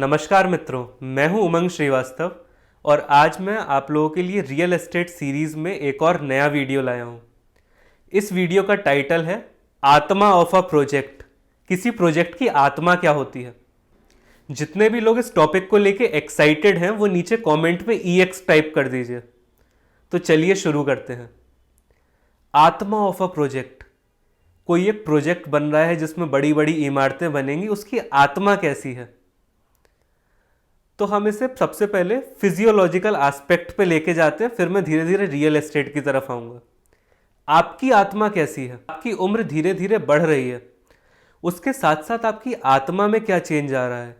नमस्कार मित्रों, मैं हूं उमंग श्रीवास्तव और आज मैं आप लोगों के लिए रियल एस्टेट सीरीज में एक और नया वीडियो लाया हूं। इस वीडियो का टाइटल है आत्मा ऑफ अ प्रोजेक्ट। किसी प्रोजेक्ट की आत्मा क्या होती है। जितने भी लोग इस टॉपिक को लेके एक्साइटेड हैं वो नीचे कमेंट में EX टाइप कर दीजिए। तो चलिए शुरू करते हैं। आत्मा ऑफ अ प्रोजेक्ट। कोई एक प्रोजेक्ट बन रहा है जिसमें बड़ी बड़ी इमारतें बनेंगी, उसकी आत्मा कैसी है। तो हम इसे सबसे पहले फिजियोलॉजिकल एस्पेक्ट पे लेके जाते हैं, फिर मैं धीरे धीरे रियल एस्टेट की तरफ आऊंगा। आपकी आत्मा कैसी है। आपकी उम्र धीरे धीरे बढ़ रही है, उसके साथ साथ आपकी आत्मा में क्या चेंज आ रहा है।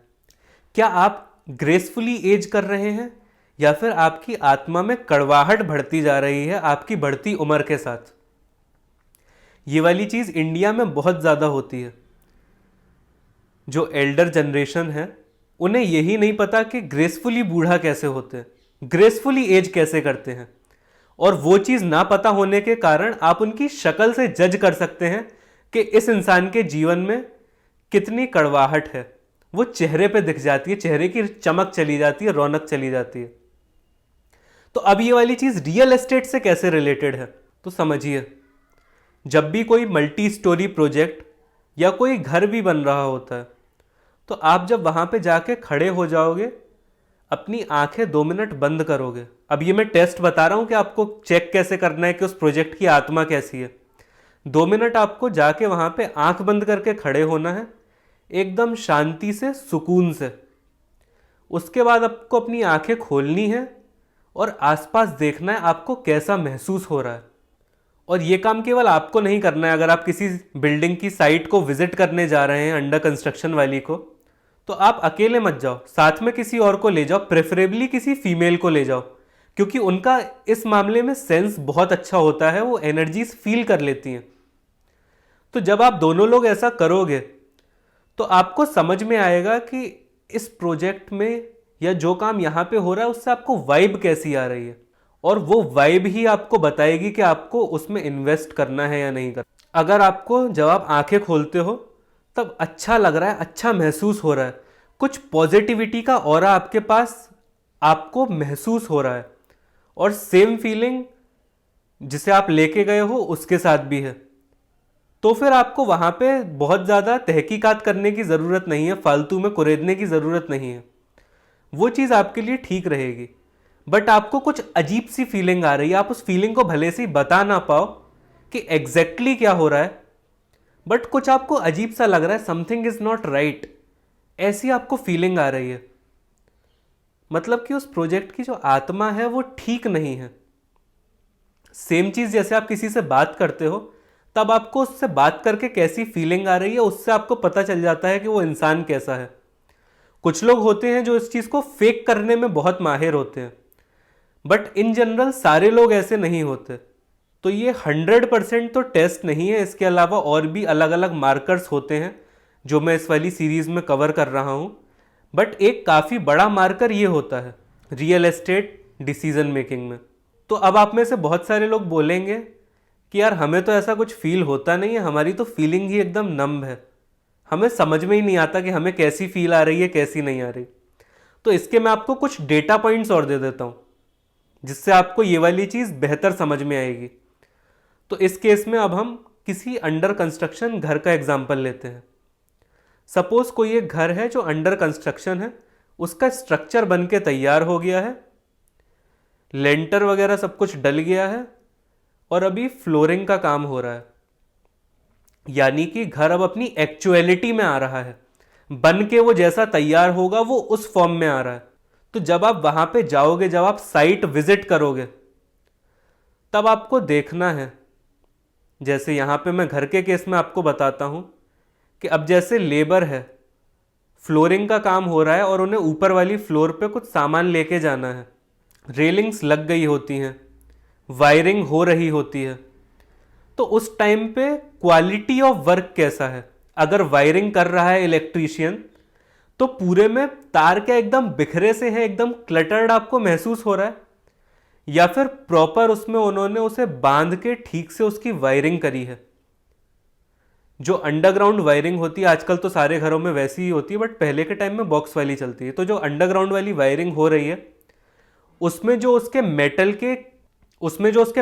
क्या आप ग्रेसफुली एज कर रहे हैं या फिर आपकी आत्मा में कड़वाहट बढ़ती जा रही है आपकी बढ़ती उम्र के साथ। ये वाली चीज इंडिया में बहुत ज्यादा होती है। जो एल्डर जनरेशन है उन्हें यही नहीं पता कि ग्रेसफुली बूढ़ा कैसे होते हैं, ग्रेसफुली एज कैसे करते हैं। और वो चीज़ ना पता होने के कारण आप उनकी शक्ल से जज कर सकते हैं कि इस इंसान के जीवन में कितनी कड़वाहट है। वो चेहरे पे दिख जाती है, चेहरे की चमक चली जाती है, रौनक चली जाती है। तो अब ये वाली चीज़ रियल एस्टेट से कैसे रिलेटेड है, तो समझिए। जब भी कोई मल्टी स्टोरी प्रोजेक्ट या कोई घर भी बन रहा होता है, तो आप जब वहां पे जाके खड़े हो जाओगे, अपनी आंखें 2 मिनट बंद करोगे। अब ये मैं टेस्ट बता रहा हूं कि आपको चेक कैसे करना है कि उस प्रोजेक्ट की आत्मा कैसी है। 2 मिनट आपको जाके वहां पे आंख बंद करके खड़े होना है, एकदम शांति से, सुकून से। उसके बाद आपको अपनी आंखें खोलनी है और आसपास देखना है आपको कैसा महसूस हो रहा है। और ये काम केवल आपको नहीं करना है। अगर आप किसी बिल्डिंग की साइट को विजिट करने जा रहे हैं, अंडर कंस्ट्रक्शन वाली को, तो आप अकेले मत जाओ, साथ में किसी और को ले जाओ, प्रेफरेबली किसी फीमेल को ले जाओ, क्योंकि उनका इस मामले में सेंस बहुत अच्छा होता है, वो एनर्जीज फील कर लेती हैं। तो जब आप दोनों लोग ऐसा करोगे तो आपको समझ में आएगा कि इस प्रोजेक्ट में या जो काम यहाँ पे हो रहा है उससे आपको वाइब कैसी आ रही है। और वो वाइब ही आपको बताएगी कि आपको उसमें इन्वेस्ट करना है या नहीं करना। अगर आपको जब आप आंखें खोलते हो तब अच्छा लग रहा है, अच्छा महसूस हो रहा है, कुछ पॉजिटिविटी का ऑरा आपके पास आपको महसूस हो रहा है, और सेम फीलिंग जिसे आप लेके गए हो उसके साथ भी है, तो फिर आपको वहां पे बहुत ज़्यादा तहकीकात करने की ज़रूरत नहीं है, फालतू में कुरेदने की ज़रूरत नहीं है। वो चीज़ आपके लिए ठीक रहेगी। बट आपको कुछ अजीब सी फीलिंग आ रही है, आप उस फीलिंग को भले से बता ना पाओ कि एग्जैक्टली क्या हो रहा है, बट कुछ आपको अजीब सा लग रहा है, समथिंग इज नॉट राइट, ऐसी आपको फीलिंग आ रही है। मतलब कि उस प्रोजेक्ट की जो आत्मा है वो ठीक नहीं है। सेम चीज जैसे आप किसी से बात करते हो, तब आपको उससे बात करके कैसी फीलिंग आ रही है उससे आपको पता चल जाता है कि वो इंसान कैसा है। कुछ लोग होते हैं जो इस चीज को फेक करने में बहुत माहिर होते हैं, बट इन जनरल सारे लोग ऐसे नहीं होते। तो ये 100% तो टेस्ट नहीं है, इसके अलावा और भी अलग अलग मार्कर्स होते हैं जो मैं इस वाली सीरीज में कवर कर रहा हूं। बट एक काफ़ी बड़ा मार्कर ये होता है रियल एस्टेट डिसीजन मेकिंग में। तो अब आप में से बहुत सारे लोग बोलेंगे कि यार हमें तो ऐसा कुछ फील होता नहीं है, हमारी तो फीलिंग ही एकदम नम्ब है, हमें समझ में ही नहीं आता कि हमें कैसी फील आ रही है कैसी नहीं आ रही। तो इसके मैं आपको कुछ डेटा पॉइंट्स और दे देता हूं जिससे आपको ये वाली चीज़ बेहतर समझ में आएगी। तो इस केस में अब हम किसी अंडर कंस्ट्रक्शन घर का एग्जाम्पल लेते हैं। सपोज कोई एक घर है जो अंडर कंस्ट्रक्शन है, उसका स्ट्रक्चर बन के तैयार हो गया है, लेंटर वगैरह सब कुछ डल गया है, और अभी फ्लोरिंग का काम हो रहा है। यानी कि घर अब अपनी एक्चुअलिटी में आ रहा है, बन के वो जैसा तैयार होगा वो उस फॉर्म में आ रहा है। तो जब आप वहां पे जाओगे, जब आप साइट विजिट करोगे, तब आपको देखना है, जैसे यहां पे मैं घर के केस में आपको बताता हूं कि अब जैसे लेबर है, फ्लोरिंग का काम हो रहा है और उन्हें ऊपर वाली फ्लोर पे कुछ सामान लेके जाना है, रेलिंग्स लग गई होती हैं, वायरिंग हो रही होती है। तो उस टाइम पे क्वालिटी ऑफ वर्क कैसा है। अगर वायरिंग कर रहा है इलेक्ट्रीशियन, तो पूरे में तार क्या एकदम बिखरे से हैं, एकदम क्लटर्ड आपको महसूस हो रहा है, या फिर प्रॉपर उसमें उन्होंने उसे बांध के ठीक से उसकी वायरिंग करी है। जो अंडरग्राउंड वायरिंग होती है, आजकल तो सारे घरों में वैसी ही होती है, बट पहले के टाइम में बॉक्स वाली चलती है। तो जो अंडरग्राउंड वाली वायरिंग हो रही है, उसमें जो उसके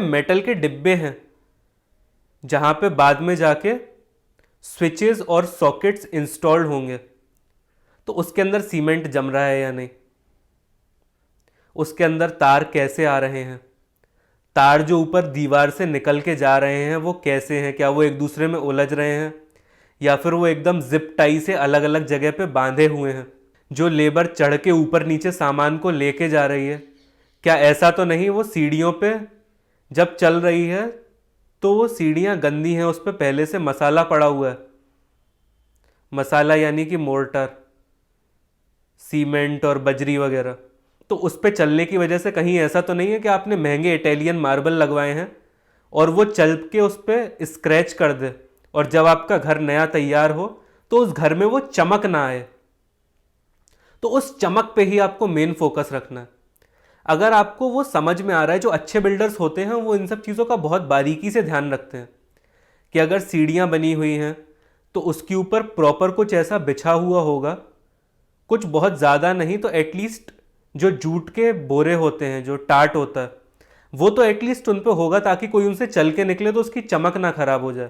मेटल के डिब्बे हैं, जहां पे बाद में जाके स्विचेस और सॉकेट्स इंस्टॉल्ड होंगे, तो उसके अंदर सीमेंट जम रहा है या नहीं, उसके अंदर तार कैसे आ रहे हैं, तार जो ऊपर दीवार से निकल के जा रहे हैं वो कैसे हैं, क्या वो एक दूसरे में उलझ रहे हैं या फिर वो एकदम जिप टाई से अलग अलग जगह पे बांधे हुए हैं। जो लेबर चढ़ के ऊपर नीचे सामान को लेके जा रही है, क्या ऐसा तो नहीं वो सीढ़ियों पे जब चल रही है तो वो सीढ़ियाँ गंदी हैं, उस पर पहले से मसाला पड़ा हुआ है, मसाला यानी कि मोर्टार, सीमेंट और बजरी वगैरह। तो उस पे चलने की वजह से कहीं ऐसा तो नहीं है कि आपने महंगे इटालियन मार्बल लगवाए हैं और वो चल के उस पर स्क्रैच कर दे और जब आपका घर नया तैयार हो तो उस घर में वो चमक ना आए। तो उस चमक पे ही आपको मेन फोकस रखना है। अगर आपको वो समझ में आ रहा है, जो अच्छे बिल्डर्स होते हैं वो इन सब चीज़ों का बहुत बारीकी से ध्यान रखते हैं कि अगर सीढ़ियाँ बनी हुई हैं तो उसके ऊपर प्रॉपर कुछ ऐसा बिछा हुआ होगा, कुछ बहुत ज़्यादा नहीं तो एटलीस्ट जो जूट के बोरे होते हैं, जो टाट होता है, वो तो एटलीस्ट उन पे होगा ताकि कोई उनसे चल के निकले तो उसकी चमक ना खराब हो जाए।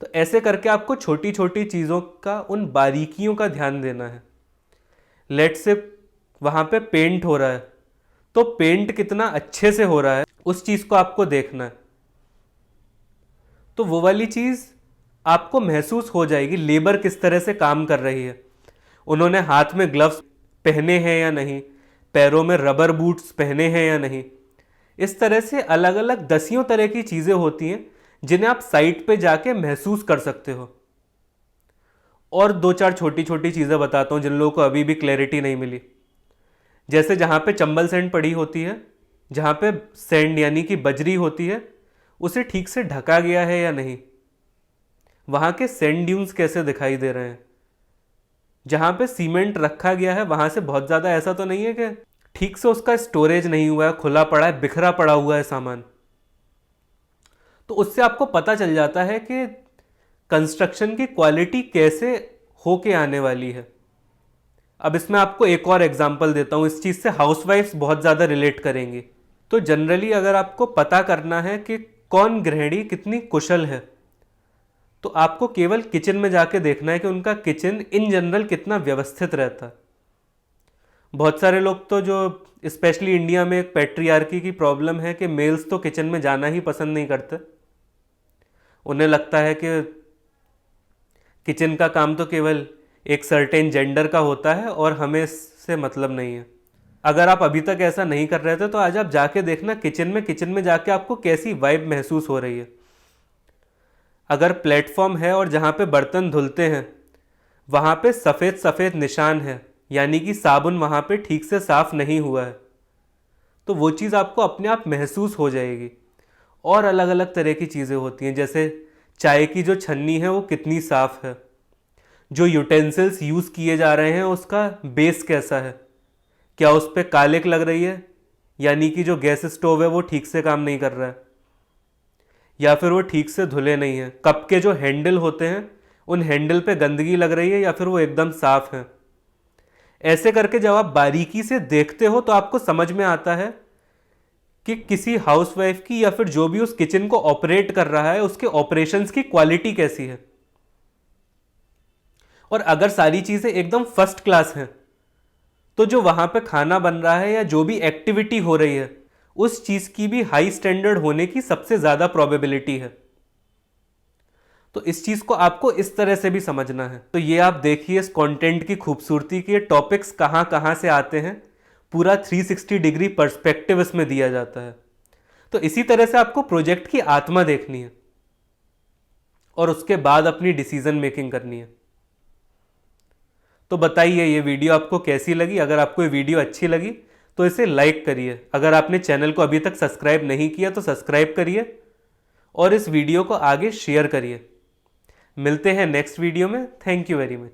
तो ऐसे करके आपको छोटी छोटी चीज़ों का, उन बारीकियों का ध्यान देना है। लेट से वहाँ पे पेंट हो रहा है तो पेंट कितना अच्छे से हो रहा है उस चीज़ को आपको देखना है। तो वो वाली चीज़ आपको महसूस हो जाएगी, लेबर किस तरह से काम कर रही है, उन्होंने हाथ में ग्लव्स पहने हैं या नहीं, पैरों में रबर बूट्स पहने हैं या नहीं। इस तरह से अलग अलग दसियों तरह की चीज़ें होती हैं जिन्हें आप साइट पे जाके महसूस कर सकते हो। और दो चार छोटी छोटी चीज़ें बताता हूँ जिन लोगों को अभी भी क्लैरिटी नहीं मिली। जैसे जहाँ पे चंबल सैंड पड़ी होती है, जहाँ पे सैंड यानी कि बजरी होती है, उसे ठीक से ढका गया है या नहीं, वहाँ के सैंड ड्यून्स कैसे दिखाई दे रहे हैं, जहाँ पे सीमेंट रखा गया है वहाँ से बहुत ज़्यादा ऐसा तो नहीं है कि ठीक से उसका स्टोरेज नहीं हुआ है, खुला पड़ा है, बिखरा पड़ा हुआ है सामान। तो उससे आपको पता चल जाता है कि कंस्ट्रक्शन की क्वालिटी कैसे होके आने वाली है। अब इसमें आपको एक और एग्जांपल देता हूँ, इस चीज़ से हाउसवाइफ्स बहुत ज़्यादा रिलेट करेंगी। तो जनरली अगर आपको पता करना है कि कौन गृहिणी कितनी कुशल है, तो आपको केवल किचन में जाके देखना है कि उनका किचन इन जनरल कितना व्यवस्थित रहता है। बहुत सारे लोग तो, जो स्पेशली इंडिया में एक पैट्रियार्की की प्रॉब्लम है कि मेल्स तो किचन में जाना ही पसंद नहीं करते। उन्हें लगता है कि किचन का काम तो केवल एक सर्टेन जेंडर का होता है और हमें इससे मतलब नहीं है। अगर आप अभी तक ऐसा नहीं कर रहे थे तो आज आप जाके देखना किचन में जाके आपको कैसी वाइब महसूस हो रही है। अगर प्लेटफॉर्म है और जहाँ पे बर्तन धुलते हैं वहाँ पे सफ़ेद सफ़ेद निशान है, यानी कि साबुन वहाँ पे ठीक से साफ़ नहीं हुआ है, तो वो चीज़ आपको अपने आप महसूस हो जाएगी। और अलग अलग तरह की चीज़ें होती हैं, जैसे चाय की जो छन्नी है वो कितनी साफ़ है, जो यूटेंसिल्स यूज़ किए जा रहे हैं उसका बेस कैसा है, क्या उस पर कालिक लग रही है, यानी कि जो गैस स्टोव है वो ठीक से काम नहीं कर रहा है, या फिर वो ठीक से धुले नहीं हैं। कप के जो हैंडल होते हैं उन हैंडल पे गंदगी लग रही है या फिर वो एकदम साफ है। ऐसे करके जब आप बारीकी से देखते हो तो आपको समझ में आता है कि किसी हाउसवाइफ की या फिर जो भी उस किचन को ऑपरेट कर रहा है उसके ऑपरेशंस की क्वालिटी कैसी है। और अगर सारी चीजें एकदम फर्स्ट क्लास हैं तो जो वहां पे खाना बन रहा है या जो भी एक्टिविटी हो रही है उस चीज की भी हाई स्टैंडर्ड होने की सबसे ज्यादा प्रोबेबिलिटी है। तो इस चीज को आपको इस तरह से भी समझना है। तो ये आप देखिए इस कंटेंट की खूबसूरती की, टॉपिक्स कहां कहां से आते हैं, पूरा 360 डिग्री पर्सपेक्टिव इसमें दिया जाता है। तो इसी तरह से आपको प्रोजेक्ट की आत्मा देखनी है और उसके बाद अपनी डिसीजन मेकिंग करनी है। तो बताइए ये वीडियो आपको कैसी लगी। अगर आपको ये वीडियो अच्छी लगी तो इसे लाइक करिए। अगर आपने चैनल को अभी तक सब्सक्राइब नहीं किया तो सब्सक्राइब करिए और इस वीडियो को आगे शेयर करिए। मिलते हैं नेक्स्ट वीडियो में। Thank you very much.